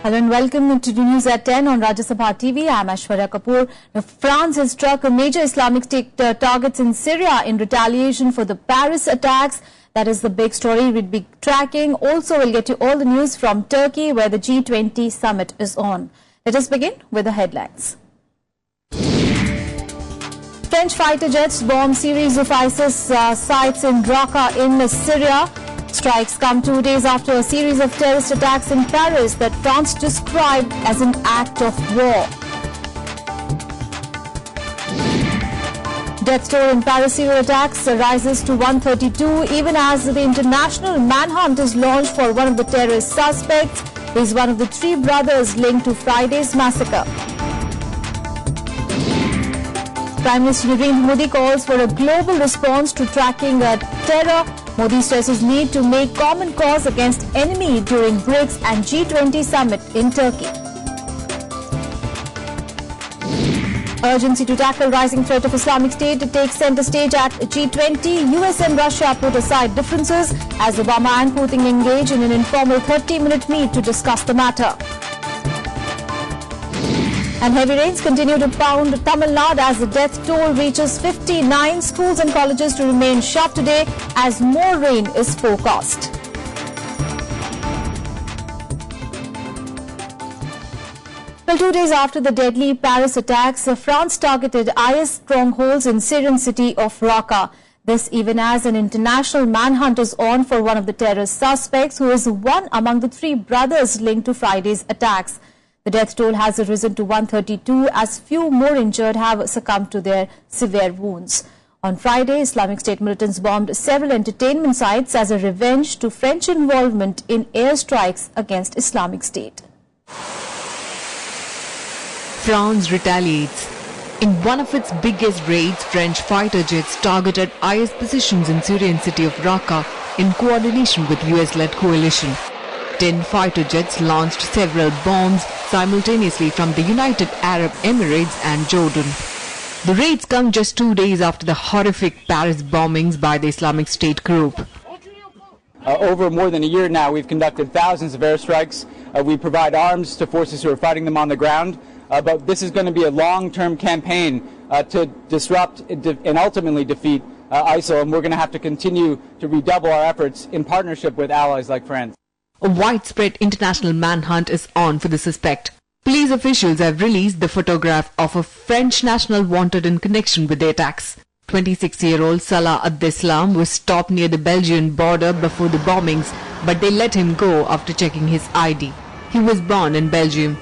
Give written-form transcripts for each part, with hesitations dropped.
Hello and welcome to the news at 10 on Rajya Sabha TV. I am Aishwarya Kapoor. Now, France has struck a major Islamic State targets in Syria in retaliation for the Paris attacks. That is the big story we'll be tracking. Also, we'll get you all the news from Turkey, where the G20 summit is on. Let us begin with the headlines. French fighter jets bomb series of ISIS sites in Raqqa in Syria. Strikes come 2 days after a series of terrorist attacks in Paris that France described as an act of war. Death toll in Paris serial attacks rises to 132 even as the international manhunt is launched for one of the terrorist suspects. He is one of the three brothers linked to Friday's massacre. Prime Minister Narendra Modi calls for a global response to tracking terror. Modi stresses need to make common cause against enemy during BRICS and G20 summit in Turkey. Urgency to tackle rising threat of Islamic State takes center stage at G20. US and Russia put aside differences as Obama and Putin engage in an informal 30-minute meet to discuss the matter. And heavy rains continue to pound Tamil Nadu as the death toll reaches 59. Schools and colleges to remain shut today as more rain is forecast. Well, 2 days after the deadly Paris attacks, France targeted IS strongholds in Syrian city of Raqqa. This even as an international manhunt is on for one of the terrorist suspects, who is one among the three brothers linked to Friday's attacks. The death toll has risen to 132 as few more injured have succumbed to their severe wounds. On Friday, Islamic State militants bombed several entertainment sites as a revenge to French involvement in airstrikes against Islamic State. France retaliates. In one of its biggest raids, French fighter jets targeted IS positions in Syrian city of Raqqa in coordination with US-led coalition. 10 fighter jets launched several bombs simultaneously from the United Arab Emirates and Jordan. The raids come just 2 days after the horrific Paris bombings by the Islamic State group. Over more than a year now, we've conducted thousands of airstrikes. We provide arms to forces who are fighting them on the ground. But this is going to be a long-term campaign to disrupt and ultimately defeat ISIL. And we're going to have to continue to redouble our efforts in partnership with allies like France. A widespread international manhunt is on for the suspect. Police officials have released the photograph of a French national wanted in connection with the attacks. 26-year-old Salah Abdeslam was stopped near the Belgian border before the bombings, but they let him go after checking his ID. He was born in Belgium.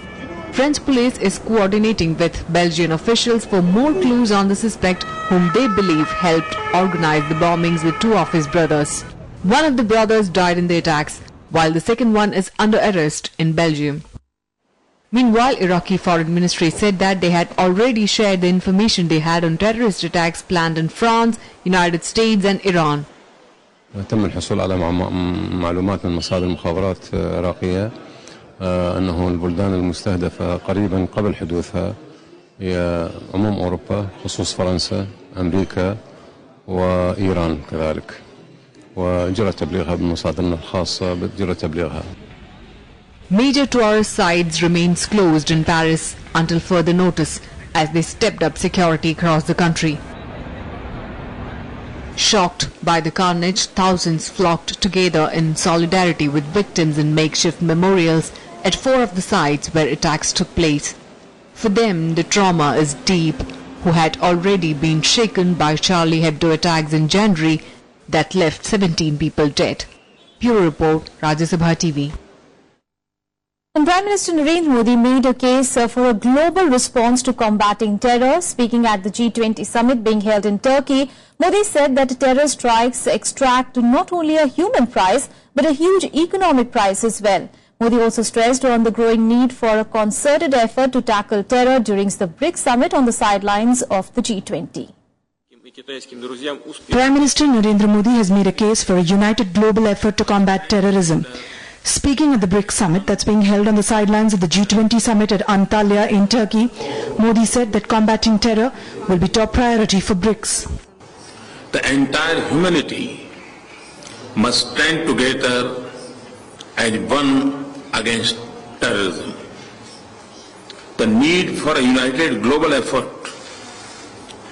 French police is coordinating with Belgian officials for more clues on the suspect, whom they believe helped organize the bombings with two of his brothers. One of the brothers died in the attacks, while the second one is under arrest in Belgium. Meanwhile, Iraqi Foreign Ministry said that they had already shared the information they had on terrorist attacks planned in France, United States and Iran. تم الحصول على معلومات من مصادر مخابرات عراقية أنه البلدان المستهدفة قريبا قبل حدوثها هي عموم أوروبا خصوص فرنسا، أمريكا وإيران كذلك. وجرى تبليغها بمصادرنا الخاصة جرى تبليغها. Major tourist sites remains closed in Paris until further notice as they stepped up security across the country. Shocked by the carnage, thousands flocked together in solidarity with victims in makeshift memorials at 4 of the sites where attacks took place. For them, the trauma is deep, who had already been shaken by Charlie Hebdo attacks in January that left 17 people dead. Bureau Report, Rajya Sabha TV. And Prime Minister Narendra Modi made a case for a global response to combating terror. Speaking at the G20 summit being held in Turkey, Modi said that terror strikes extract not only a human price but a huge economic price as well. Modi also stressed on the growing need for a concerted effort to tackle terror during the BRICS summit on the sidelines of the G20. Prime Minister Narendra Modi has made a case for a united global effort to combat terrorism. Speaking at the BRICS summit that's being held on the sidelines of the G20 summit at Antalya in Turkey, Modi said that combating terror will be top priority for BRICS. The entire humanity must stand together as one against terrorism. The need for a united global effort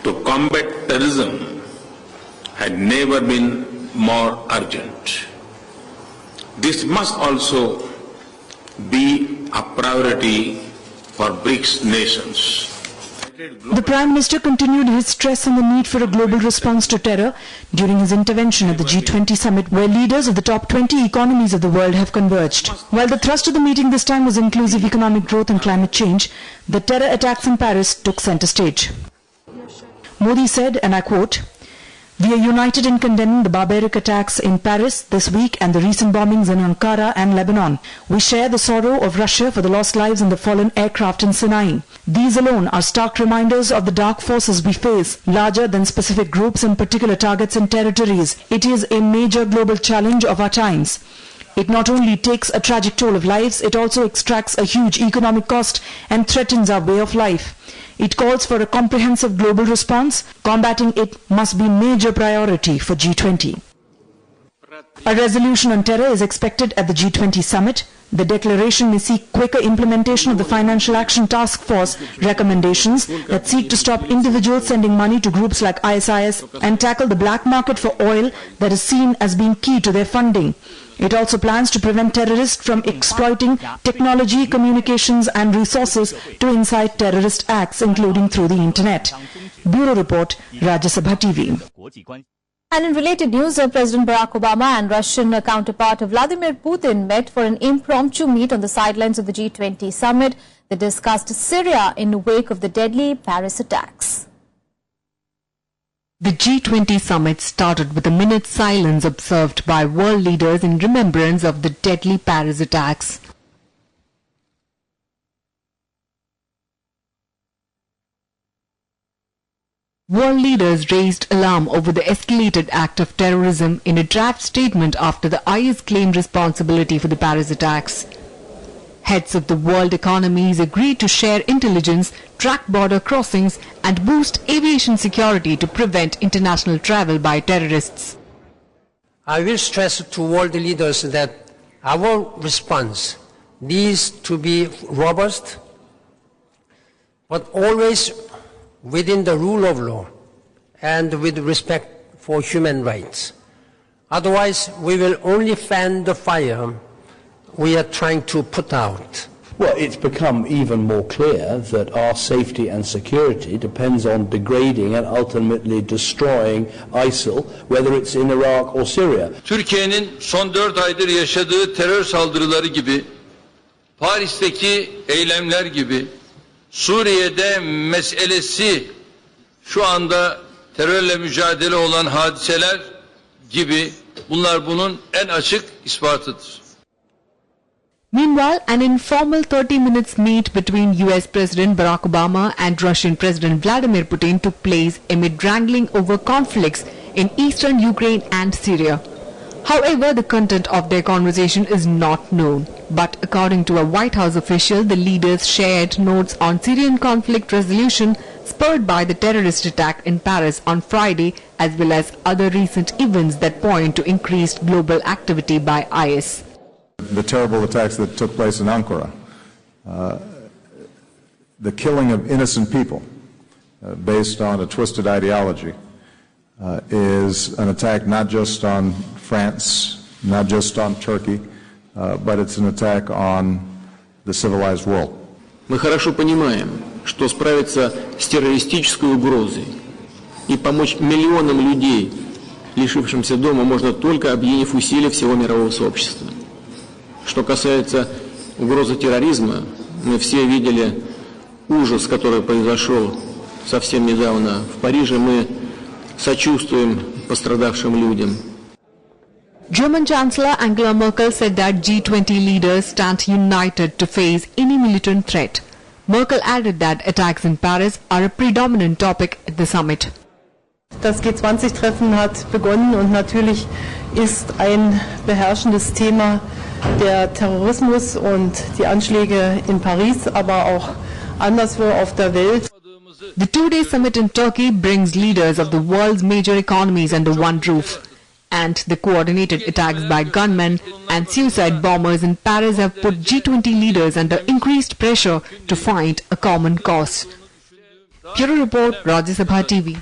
to combat terrorism had never been more urgent. This must also be a priority for BRICS nations. The Prime Minister continued his stress on the need for a global response to terror during his intervention at the G20 summit, where leaders of the top 20 economies of the world have converged. While the thrust of the meeting this time was inclusive economic growth and climate change, the terror attacks in Paris took centre stage. Modi said, and I quote, "We are united in condemning the barbaric attacks in Paris this week and the recent bombings in Ankara and Lebanon. We share the sorrow of Russia for the lost lives and the fallen aircraft in Sinai. These alone are stark reminders of the dark forces we face, larger than specific groups and particular targets and territories. It is a major global challenge of our times. It not only takes a tragic toll of lives, it also extracts a huge economic cost and threatens our way of life. It calls for a comprehensive global response. Combating it must be a major priority for G20. A resolution on terror is expected at the G20 summit. The declaration may seek quicker implementation of the Financial Action Task Force recommendations that seek to stop individuals sending money to groups like ISIS and tackle the black market for oil that is seen as being key to their funding. It also plans to prevent terrorists from exploiting technology, communications and resources to incite terrorist acts, including through the internet. Bureau Report, Rajya Sabha TV. And in related news, President Barack Obama and Russian counterpart Vladimir Putin met for an impromptu meet on the sidelines of the G20 summit. They discussed Syria in the wake of the deadly Paris attacks. The G20 summit started with a minute's silence observed by world leaders in remembrance of the deadly Paris attacks. World leaders raised alarm over the escalated act of terrorism in a draft statement after the IS claimed responsibility for the Paris attacks. Heads of the world economies agreed to share intelligence, track border crossings and boost aviation security to prevent international travel by terrorists. I will stress to world leaders that our response needs to be robust, but always within the rule of law and with respect for human rights. Otherwise, we will only fan the fire we are trying to put out. Well, it's become even more clear that our safety and security depends on degrading and ultimately destroying ISIL, whether it's in Iraq or Syria. Türkiye'nin son 4 aydır yaşadığı terör saldırıları gibi, Paris'teki eylemler gibi, Suriye'de meselesi şu anda terörle mücadele olan hadiseler gibi, bunlar bunun en açık ispatıdır. Meanwhile, an informal 30 minutes meet between US President Barack Obama and Russian President Vladimir Putin took place amid wrangling over conflicts in eastern Ukraine and Syria. However, the content of their conversation is not known. But according to a White House official, the leaders shared notes on Syrian conflict resolution spurred by the terrorist attack in Paris on Friday, as well as other recent events that point to increased global activity by IS. The terrible attacks that took place in Ankara, the killing of innocent people based on a twisted ideology, is an attack not just on France, not just on Turkey, but it's an attack on the civilized world. Мы хорошо понимаем, что справиться с террористической угрозой и помочь миллионам людей, лишившимся дома, можно только объединив усилия всего мирового сообщества. Что касается угрозы терроризма, мы все видели ужас, который произошел совсем недавно в Париже. Мы сочувствуем пострадавшим людям. German Chancellor Angela Merkel said that G20 leaders stand united to face any militant threat. Merkel added that attacks in Paris are a predominant topic at the summit. Das G20-Treffen hat begonnen und natürlich ist ein beherrschendes Thema der Terrorismus und die Anschläge in Paris, aber auch anderswo auf der Welt. The two-day summit in Turkey brings leaders of the world's major economies under one roof. and the coordinated attacks by gunmen and suicide bombers in Paris have put G20 leaders under increased pressure to find a common cause. Bureau Report, Rajya Sabha TV.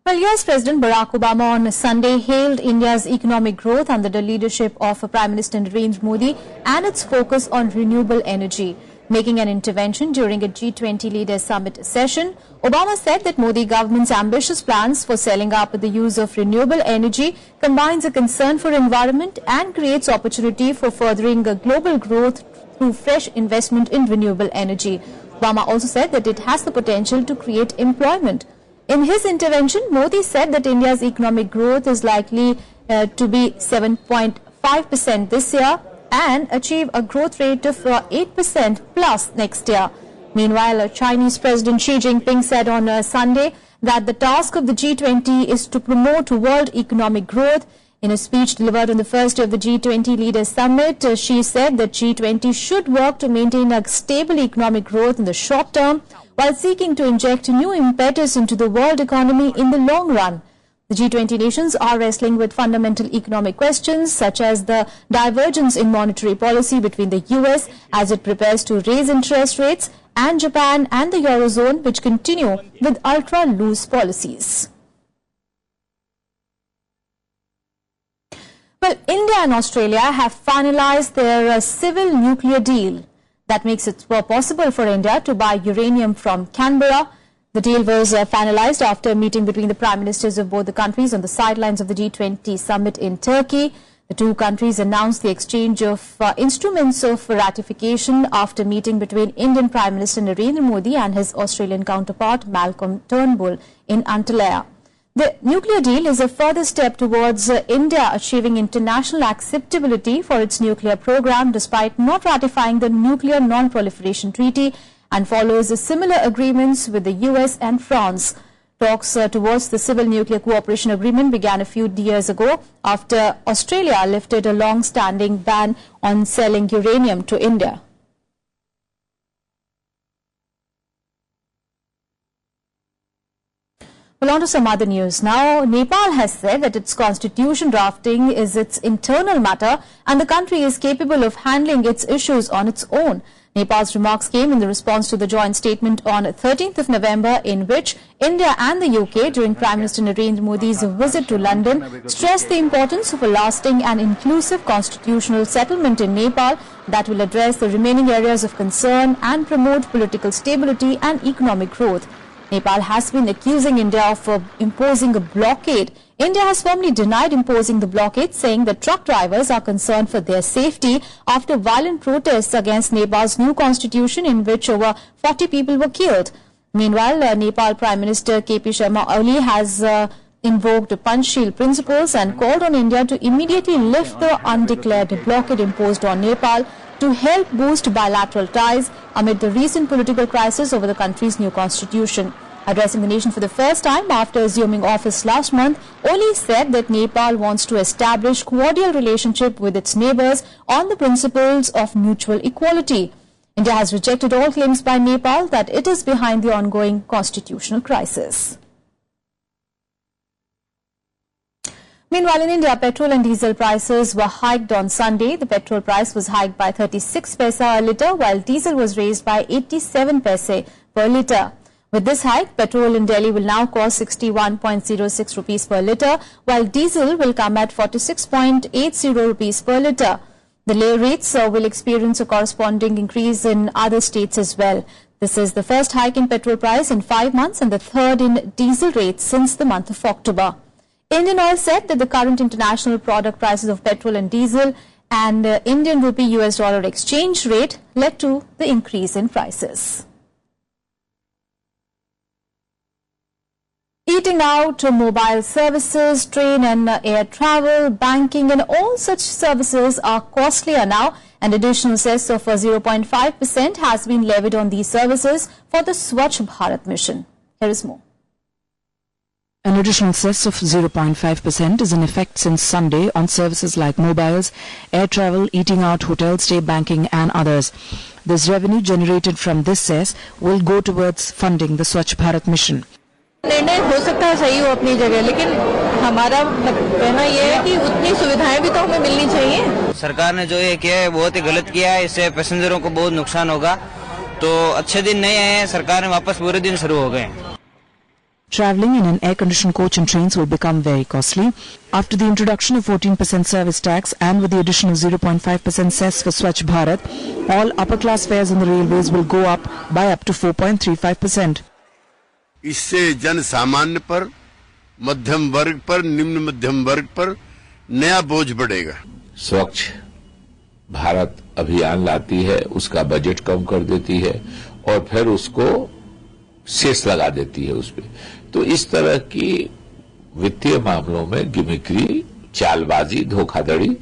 Well, US President Barack Obama on Sunday hailed India's economic growth under the leadership of Prime Minister Narendra Modi and its focus on renewable energy. Making an intervention during a G20 leaders summit session, Obama said that Modi government's ambitious plans for selling up the use of renewable energy combines a concern for environment and creates opportunity for furthering global growth through fresh investment in renewable energy. Obama also said that it has the potential to create employment. In his intervention, Modi said that India's economic growth is likely to be 7.5% this year and achieve a growth rate of 8% plus next year. Meanwhile, Chinese President Xi Jinping said on Sunday that the task of the G20 is to promote world economic growth. In a speech delivered on the first day of the G20 Leaders Summit, Xi said that G20 should work to maintain a stable economic growth in the short term while seeking to inject new impetus into the world economy in the long run. The G20 nations are wrestling with fundamental economic questions such as the divergence in monetary policy between the US as it prepares to raise interest rates and Japan and the Eurozone, which continue with ultra-loose policies. Well, India and Australia have finalized their civil nuclear deal. That makes it possible for India to buy uranium from Canberra. The deal was finalized after a meeting between the prime ministers of both the countries on the sidelines of the G20 summit in Turkey. The two countries announced the exchange of instruments of ratification after meeting between Indian Prime Minister Narendra Modi and his Australian counterpart Malcolm Turnbull in Antalya. The nuclear deal is a further step towards India achieving international acceptability for its nuclear program despite not ratifying the Nuclear Non-Proliferation Treaty and follows similar agreements with the US and France. Talks towards the Civil Nuclear Cooperation Agreement began a few years ago after Australia lifted a long-standing ban on selling uranium to India. Well, on to some other news. Now, Nepal has said that its constitution drafting is its internal matter and the country is capable of handling its issues on its own. Nepal's remarks came in the response to the joint statement on 13th of November in which India and the UK, during Prime Minister Narendra Modi's visit to London, stressed the importance of a lasting and inclusive constitutional settlement in Nepal that will address the remaining areas of concern and promote political stability and economic growth. Nepal has been accusing India of imposing a blockade. India has firmly denied imposing the blockade, saying that truck drivers are concerned for their safety after violent protests against Nepal's new constitution in which over 40 people were killed. Meanwhile, Nepal Prime Minister KP Sharma Oli has invoked Panchsheel principles and called on India to immediately lift the undeclared blockade imposed on Nepal to help boost bilateral ties amid the recent political crisis over the country's new constitution. Addressing the nation for the first time after assuming office last month, Oli said that Nepal wants to establish cordial relationship with its neighbors on the principles of mutual equality. India has rejected all claims by Nepal that it is behind the ongoing constitutional crisis. Meanwhile, in India, petrol and diesel prices were hiked on Sunday. The petrol price was hiked by 36 paise a litre, while diesel was raised by 87 paise per litre. With this hike, petrol in Delhi will now cost 61.06 rupees per litre, while diesel will come at 46.80 rupees per litre. The rates will experience a corresponding increase in other states as well. This is the first hike in petrol price in 5 months and the third in diesel rates since the month of October. Indian Oil said that the current international product prices of petrol and diesel and Indian rupee US dollar exchange rate led to the increase in prices. Eating out, mobile services, train and air travel, banking and all such services are costlier now. An additional cess of 0.5% has been levied on these services for the Swachh Bharat mission. Here is more. An additional cess of 0.5% is in effect since Sunday on services like mobiles, air travel, eating out, hotel stay, banking and others. This revenue generated from this cess will go towards funding the Swachh Bharat mission. निर्णय हो सकता है सही हो अपनी जगह, लेकिन हमारा कहना यह है कि उतनी सुविधाएं भी तो हमें मिलनी चाहिए। सरकार ने जो ये किया है बहुत ही गलत किया है, इससे पैसेंजरों को बहुत नुकसान होगा। तो अच्छे दिन नहीं आए हैं, सरकार ने वापस बुरे दिन शुरू हो गए। Travelling in an air-conditioned coach and trains will become very costly. After the introduction of 14% service tax and with the addition of 0.5% cess for Swachh Bharat, all upper-class fares on the railways will go up by up to 4.35%. इससे जन सामान्य पर, मध्यम वर्ग पर, निम्न मध्यम वर्ग पर नया बोझ बढ़ेगा। स्वच्छ भारत अभियान लाती है, उसका बजट कम कर देती है और फिर उसको सेस लगा देती है उस पे। तो इस तरह की वित्तीय मामलों में गिमिक्री, चालबाजी, धोखाधड़ी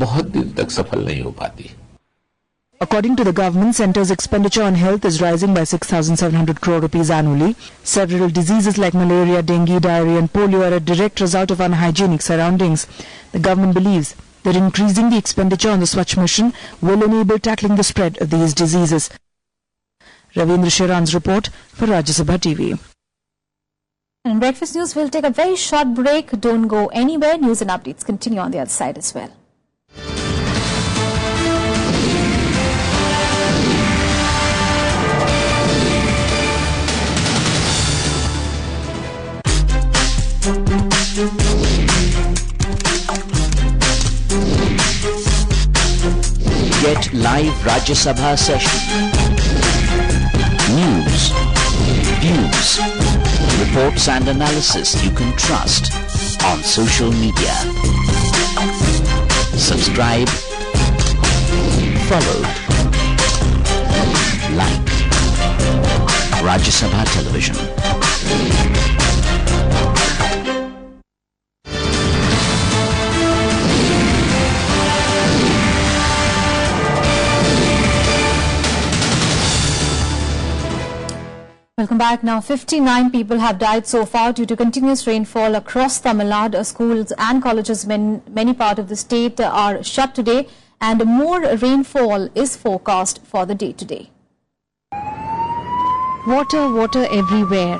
बहुत दिन तक सफल नहीं हो पाती। According to the government, centre's expenditure on health is rising by 6,700 crore rupees annually. Several diseases like malaria, dengue, diarrhea and polio are a direct result of unhygienic surroundings. The government believes that increasing the expenditure on the Swachh mission will enable tackling the spread of these diseases. Ravindra Shiran's report for Rajya Sabha TV. In Breakfast News, we'll take a very short break. Don't go anywhere. News and updates continue on the other side as well. Get live Rajya Sabha session. News, views, reports and analysis you can trust on social media. Subscribe, follow, like Rajya Sabha Television. Welcome back. Now, 59 people have died so far due to continuous rainfall across Tamil Nadu. Schools and colleges in many parts of the state are shut today, and more rainfall is forecast for the day today. Water everywhere.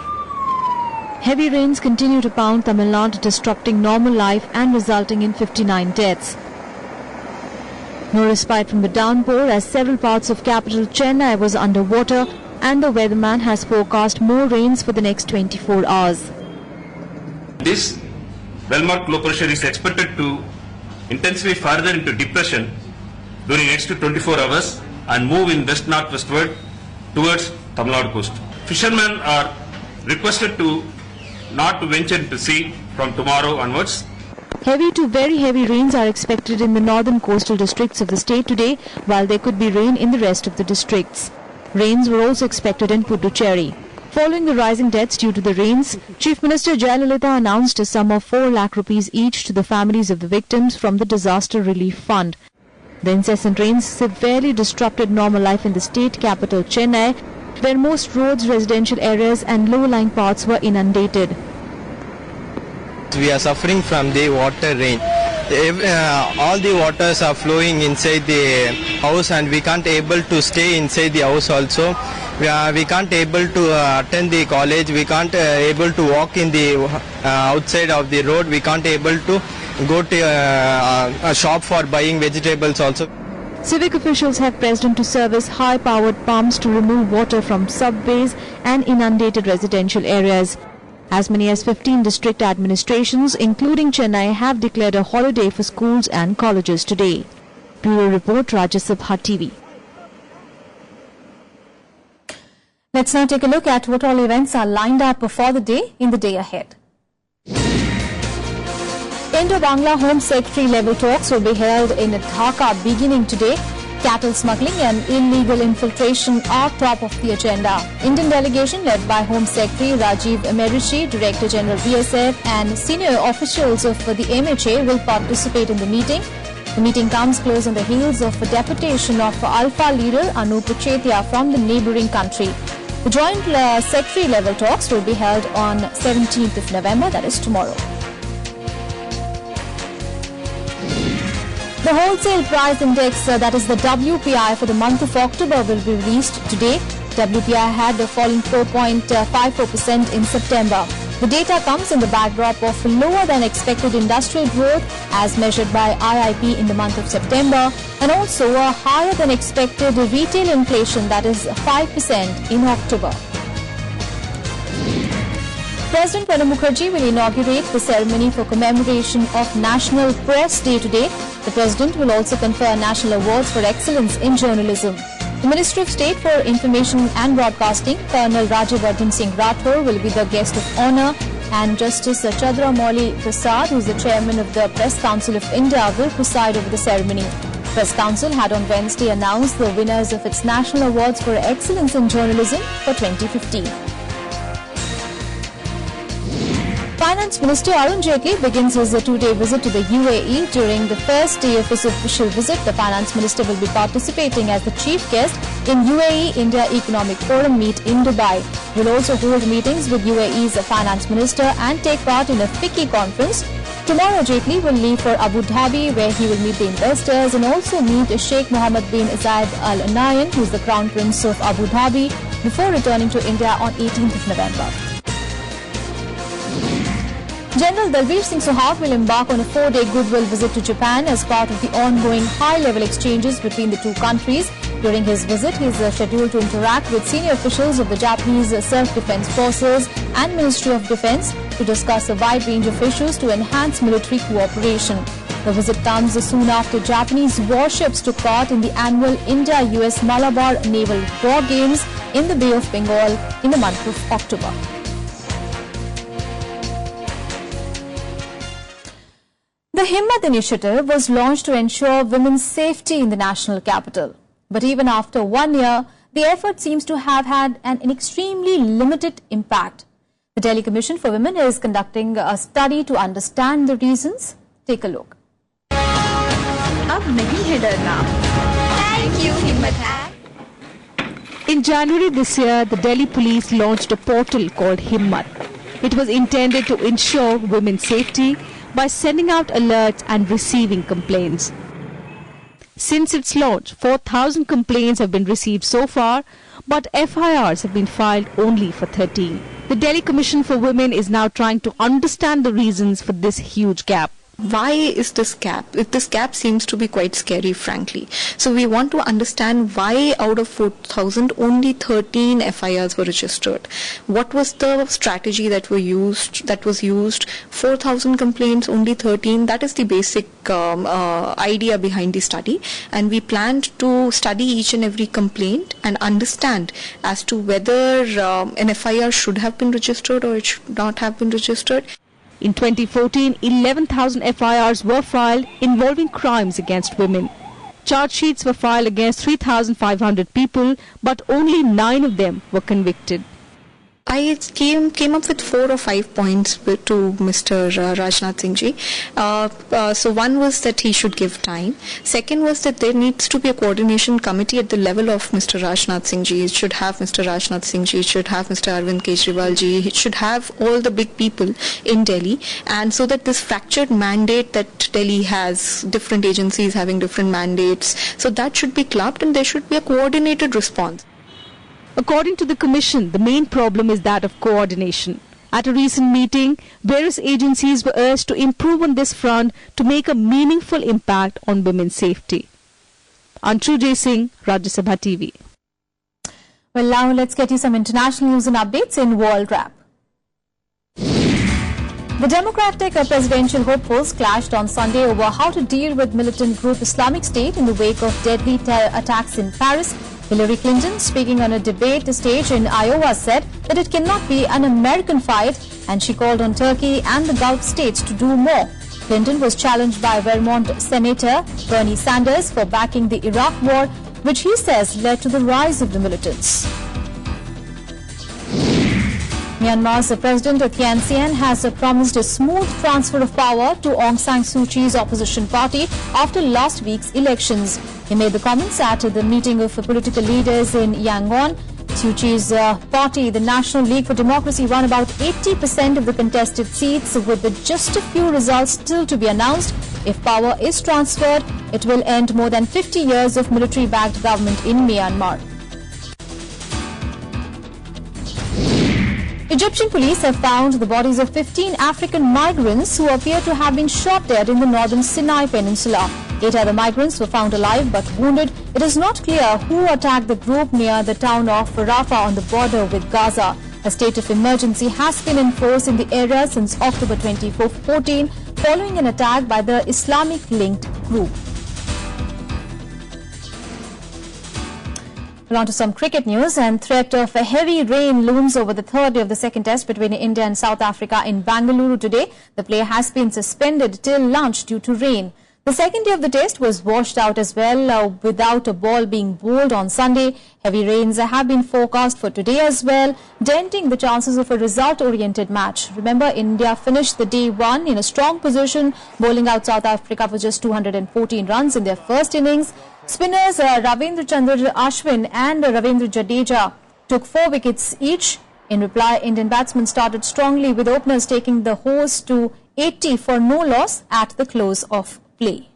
Heavy rains continue to pound Tamil Nadu, disrupting normal life and resulting in 59 deaths. No respite from the downpour as several parts of capital Chennai was underwater, and the weatherman has forecast more rains for the next 24 hours. This well-marked low pressure is expected to intensify further into depression during next 24 hours and move in west-northwestward towards Tamil Nadu coast. Fishermen are requested to not to venture into sea from tomorrow onwards. Heavy to very heavy rains are expected in the northern coastal districts of the state today, while there could be rain in the rest of the districts. Rains were also expected in Puducherry. Following the rising deaths due to the rains, Chief Minister Jayalalitha announced a sum of 4 lakh rupees each to the families of the victims from the Disaster Relief Fund. The incessant rains severely disrupted normal life in the state capital Chennai, where most roads, residential areas and low-lying parts were inundated. We are suffering from the water rain. All the waters are flowing inside the house and we can't able to stay inside the house also. We can't able to attend the college, we can't able to walk in the outside of the road, we can't able to go to a shop for buying vegetables also. Civic officials have pressed into service high-powered pumps to remove water from subways and inundated residential areas. As many as 15 district administrations, including Chennai, have declared a holiday for schools and colleges today. Bureau Report, Rajya Sabha TV. Let's now take a look at what all events are lined up for the day in the day ahead. Indo-Bangla Home Secretary level talks will be held in Dhaka beginning today. Cattle smuggling and illegal infiltration are top of the agenda. Indian delegation led by Home Secretary Rajiv Merishi, Director General BSF and senior officials of the MHA will participate in the meeting. The meeting comes close on the heels of a deputation of Alpha leader Anup Chetia from the neighbouring country. The joint secretary level talks will be held on 17th of November, that is tomorrow. The wholesale price index, that is the WPI for the month of October, will be released today. WPI had fallen 4.54% in September. The data comes in the backdrop of lower than expected industrial growth as measured by IIP in the month of September, and also a higher than expected retail inflation, that is 5% in October. President Pranab Mukherjee will inaugurate the ceremony for commemoration of National Press Day today. The President will also confer national awards for excellence in journalism. The Minister of State for Information and Broadcasting, Colonel Rajya Singh Rathore, will be the guest of honour, and Justice Chandra Mauli Prasad, who is the chairman of the Press Council of India, will preside over the ceremony. The Press Council had on Wednesday announced the winners of its national awards for excellence in journalism for 2015. Finance Minister Arun Jaitley begins his two-day visit to the UAE. During the first day of his official visit, the Finance Minister will be participating as the chief guest in UAE India Economic Forum meet in Dubai. He will also hold meetings with UAE's Finance Minister and take part in a FICCI conference. Tomorrow, Jaitley will leave for Abu Dhabi, where he will meet the investors and also meet Sheikh Mohammed bin Zayed Al Nahyan, who is the Crown Prince of Abu Dhabi, before returning to India on 18th of November. General Dalbir Singh Suhag will embark on a 4-day goodwill visit to Japan as part of the ongoing high-level exchanges between the two countries. During his visit, he is scheduled to interact with senior officials of the Japanese Self-Defense Forces and Ministry of Defense to discuss a wide range of issues to enhance military cooperation. The visit comes soon after Japanese warships took part in the annual India-US Malabar Naval War Games in the Bay of Bengal in the month of October. The Himmat initiative was launched to ensure women's safety in the national capital. But even after 1 year, the effort seems to have had an extremely limited impact. The Delhi Commission for Women is conducting a study to understand the reasons. Take a look. अब नहीं है डरना. Thank you, Himmat. In January this year, the Delhi police launched a portal called Himmat. It was intended to ensure women's safety by sending out alerts and receiving complaints. Since its launch, 4,000 complaints have been received so far, but FIRs have been filed only for 13. The Delhi Commission for Women is now trying to understand the reasons for this huge gap. Why is this gap? This gap seems to be quite scary, frankly. So we want to understand why out of 4,000 only 13 FIRs were registered. What was the strategy that was used? 4,000 complaints, only 13. That is the basic idea behind the study. And we planned to study each and every complaint and understand as to whether an FIR should have been registered or it should not have been registered. In 2014, 11,000 FIRs were filed involving crimes against women. Charge sheets were filed against 3,500 people, but only 9 of them were convicted. I came up with 4 or 5 points to Mr. Rajnath Singh ji. So one was that he should give time. Second was that there needs to be a coordination committee at the level of Mr. Rajnath Singh ji. It should have Mr. Rajnath Singh ji. It should have Mr. Arvind Kejriwal ji. It should have all the big people in Delhi. And so that this fractured mandate that Delhi has, different agencies having different mandates, so that should be clubbed and there should be a coordinated response. According to the Commission, the main problem is that of coordination. At a recent meeting, various agencies were urged to improve on this front to make a meaningful impact on women's safety. Anshu J. Singh, Rajya Sabha TV. Well, now let's get you some international news and updates in World Wrap. The Democratic presidential hopefuls clashed on Sunday over how to deal with militant group Islamic State in the wake of deadly terror attacks in Paris. Hillary Clinton, speaking on a debate stage in Iowa, said that it cannot be an American fight, and she called on Turkey and the Gulf states to do more. Clinton was challenged by Vermont Senator Bernie Sanders for backing the Iraq war, which he says led to the rise of the militants. Myanmar's President Thein Sein has promised a smooth transfer of power to Aung San Suu Kyi's opposition party after last week's elections. He made the comments at the meeting of political leaders in Yangon. Suu Kyi's party, the National League for Democracy, won about 80% of the contested seats, with just a few results still to be announced. If power is transferred, it will end more than 50 years of military-backed government in Myanmar. Egyptian police have found the bodies of 15 African migrants who appear to have been shot dead in the northern Sinai Peninsula. 8 other migrants were found alive but wounded. It is not clear who attacked the group near the town of Rafah on the border with Gaza. A state of emergency has been enforced in the area since October 2014 following an attack by the Islamic-linked group. On to some cricket news, and threat of a heavy rain looms over the third day of the second test between India and South Africa in Bangalore today. The play has been suspended till lunch due to rain. The second day of the test was washed out as well without a ball being bowled on Sunday. Heavy rains have been forecast for today as well, denting the chances of a result-oriented match. Remember, India finished the day one in a strong position, bowling out South Africa for just 214 runs in their first innings. Spinners Ravindra Ashwin and Ravindra Jadeja took 4 wickets each. In reply, Indian batsmen started strongly with openers taking the horse to 80 for no loss at the close of play.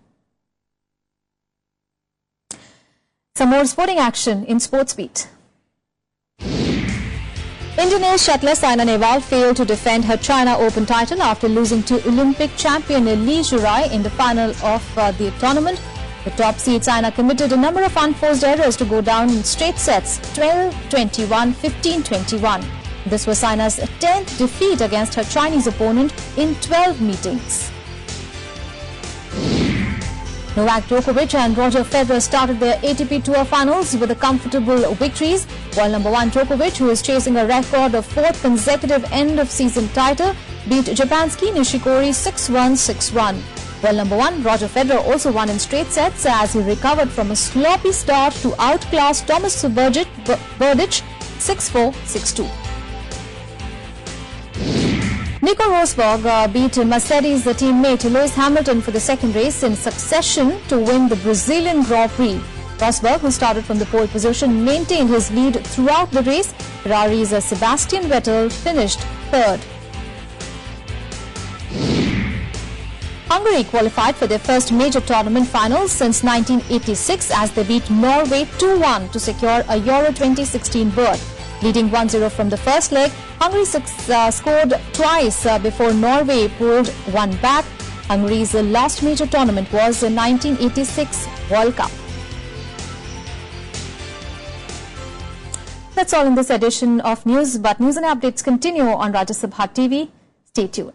Some more sporting action in Sports Beat. Indian ace shuttler Saina Nehwal failed to defend her China Open title after losing to Olympic champion Li Jurai in the final of the tournament. The top seed Saina committed a number of unforced errors to go down in straight sets 12-21, 15-21. This was Saina's 10th defeat against her Chinese opponent in 12 meetings. Novak Djokovic and Roger Federer started their ATP Tour finals with a comfortable victories. World number 1 Djokovic, who is chasing a record of 4th consecutive end-of-season title, beat Japan's Kei Nishikori 6-1, 6-1. World number 1 Roger Federer also won in straight sets as he recovered from a sloppy start to outclass Thomas Berdych 6-4, 6-2. Nico Rosberg beat Mercedes' teammate Lewis Hamilton for the second race in succession to win the Brazilian Grand Prix. Rosberg, who started from the pole position, maintained his lead throughout the race. Ferrari's Sebastian Vettel finished third. Hungary qualified for their first major tournament finals since 1986 as they beat Norway 2-1 to secure a Euro 2016 berth. Leading 1-0 from the first leg, Hungary scored twice before Norway pulled one back. Hungary's last major tournament was the 1986 World Cup. That's all in this edition of news, but news and updates continue on Rajya Sabha TV. Stay tuned.